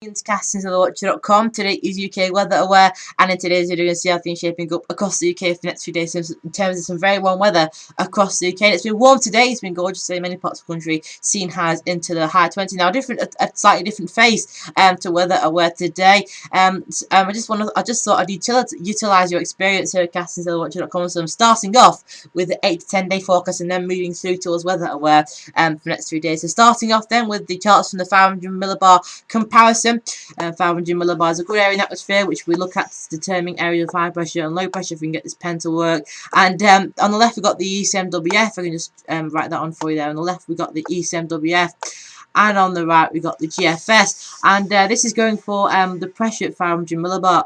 Into castingsoftherwatcher.com. Today is UK weather aware, and in today's video, you're going to see how things shaping up across the UK for the next few days in terms of some very warm weather across the UK. And it's been warm today, it's been gorgeous in many parts of the country, seeing highs into the high 20s. Now, a slightly different face to weather aware today. I just thought I'd utilise your experience here at castingsoftherwatcher.com. So I'm starting off with the 8 to 10 day forecast and then moving through towards weather aware for the next 3 days. So starting off then with the charts from the 500 millibar comparison. 500 millibar is a good area in atmosphere, which we look at determining area of high pressure and low pressure if we can get this pen to work. And on the left we've got the ECMWF. I can just write that on for you there. On the left we've got the ECMWF, and on the right we've got the GFS. And this is going for the pressure at 500 millibar.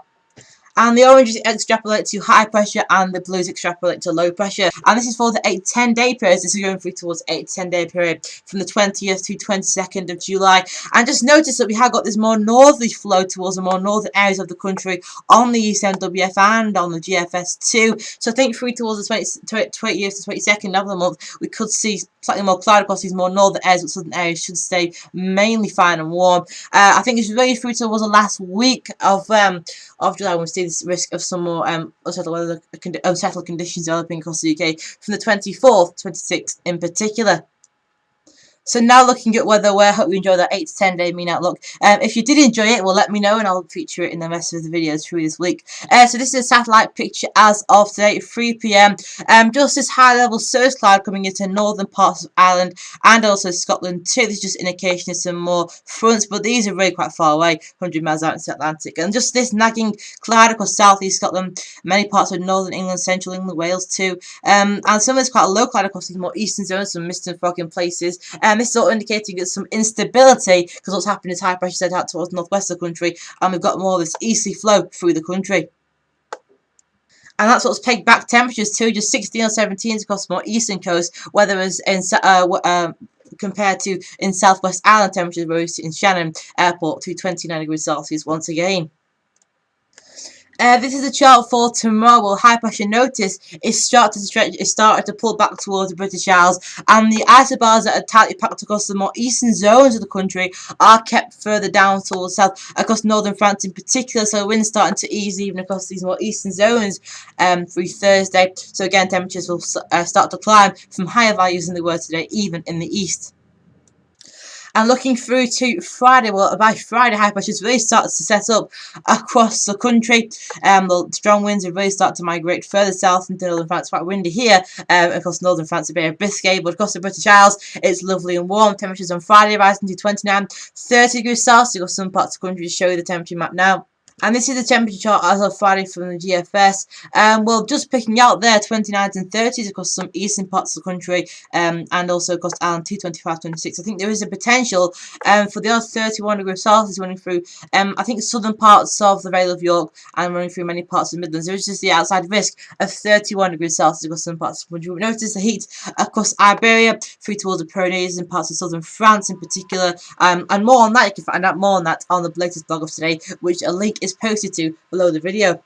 And the orange is extrapolate to high pressure and the blues extrapolate to low pressure. And this is for the 8 to 10 day period. This is going through towards 8 to 10 day period from the 20th to 22nd of July. And just notice that we have got this more northerly flow towards the more northern areas of the country on the ECMWF and on the GFS too. So I think through towards the 20th to 22nd of the month, we could see slightly more cloud across these more northern areas, but southern areas should stay mainly fine and warm. I think it's really through towards the last week of July when we see this risk of some more unsettled conditions developing across the UK from the 24th to 26th in particular. So now looking at weather aware, hope you enjoy that 8 to 10 day mean outlook. If you did enjoy it, well, let me know and I'll feature it in the rest of the videos through this week. So this is a satellite picture as of today at 3 PM. Just this high level cirrus cloud coming into northern parts of Ireland and also Scotland too. This is just indication of some more fronts, but these are really quite far away, 100 miles out into the Atlantic. And just this nagging cloud across southeast Scotland, many parts of northern England, central England, Wales too. And some of it's quite a low cloud across these more eastern zones, some mist and fog in places. This is all indicating some instability because what's happening is high pressure set out towards northwest of the country, and we've got more of this easterly flow through the country. And that's what's pegged back temperatures too, just 16 or 17s across the more eastern coast, whereas in compared to in southwest Ireland temperatures rose in Shannon Airport to 29 degrees Celsius once again. This is a chart for tomorrow. Well, high pressure notice is started to pull back towards the British Isles, and the isobars that are tightly packed across the more eastern zones of the country are kept further down towards the south, across northern France in particular. So winds starting to ease even across these more eastern zones through Thursday. So again, temperatures will start to climb from higher values than they were today, even in the east. And looking through to Friday, well, by Friday, high pressures really starts to set up across the country. The strong winds have really started to migrate further south into northern France. Quite windy here across northern France, the Bay of Biscay, but across the British Isles, it's lovely and warm. Temperatures on Friday rising to 29, 30 degrees Celsius. You've got some parts of the country to show you the temperature map now. And this is the temperature chart as of Friday from the GFS. Well, just picking out there 29s and 30s across some eastern parts of the country, and also across Ireland to 25, 26. I think there is a potential for the other 31 degrees Celsius running through, I think, southern parts of the Vale of York and running through many parts of the Midlands. There is just the outside risk of 31 degrees Celsius across some parts of the country. We notice the heat across Iberia, through towards the Pyrenees and parts of southern France in particular. And more on that, you can find out more on that on the latest blog of today, which a link is posted to below the video.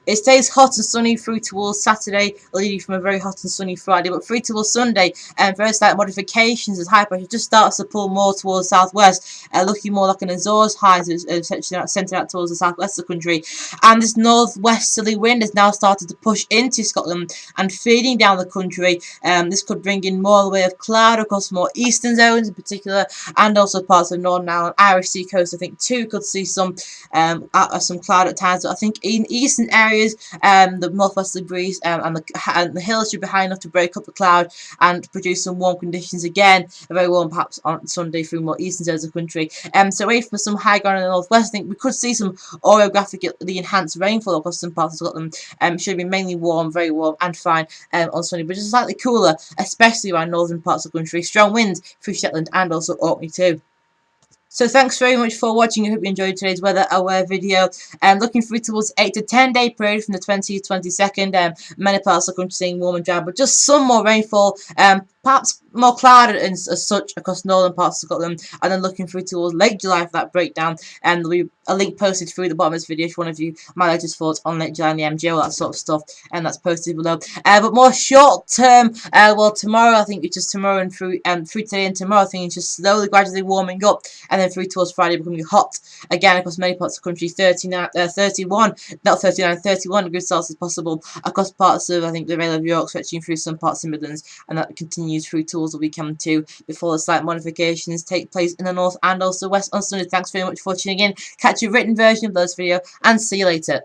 It stays hot and sunny through towards Saturday, leading from a very hot and sunny Friday, but through towards Sunday, very slight modifications as high pressure just starts to pull more towards southwest, looking more like an Azores high, essentially centred out towards the southwest of the country. And this northwesterly wind has now started to push into Scotland and feeding down the country. This could bring in more of the way of cloud across more eastern zones in particular, and also parts of Northern Ireland, Irish sea coast. I think too could see some cloud at times, but I think in eastern areas, the northwesterly breeze and the hills should be high enough to break up the cloud and produce some warm conditions again. Very warm perhaps on Sunday through more eastern zones of the country. So away from some high ground in the northwest, I think we could see some orographically enhanced rainfall across some parts of Scotland. Should be mainly warm, very warm and fine on Sunday, but just slightly cooler, especially around northern parts of the country. Strong winds through Shetland and also Orkney too. So thanks very much for watching. I hope you enjoyed today's weather aware video. Looking through towards 8 to 10 day period from the 20th to 22nd. Many parts of the country staying warm and dry, but just some more rainfall perhaps more clouded as such across northern parts of Scotland, and then looking through towards late July for that breakdown. And there'll be a link posted through the bottom of this video if one of you my latest thoughts on late July and the MJ, all that sort of stuff, and that's posted below. But more short term, well, tomorrow I think it's just tomorrow and through today and tomorrow I think it's just slowly, gradually warming up, and then through towards Friday becoming hot again across many parts of the country. 31 degrees Celsius possible across parts of, I think, the Vale of York, stretching through some parts of Midlands, and that continues through towards the weekend too, before the slight modifications take place in the north and also west on Sunday. Thanks very much for tuning in. Catch a written version of this video, and see you later.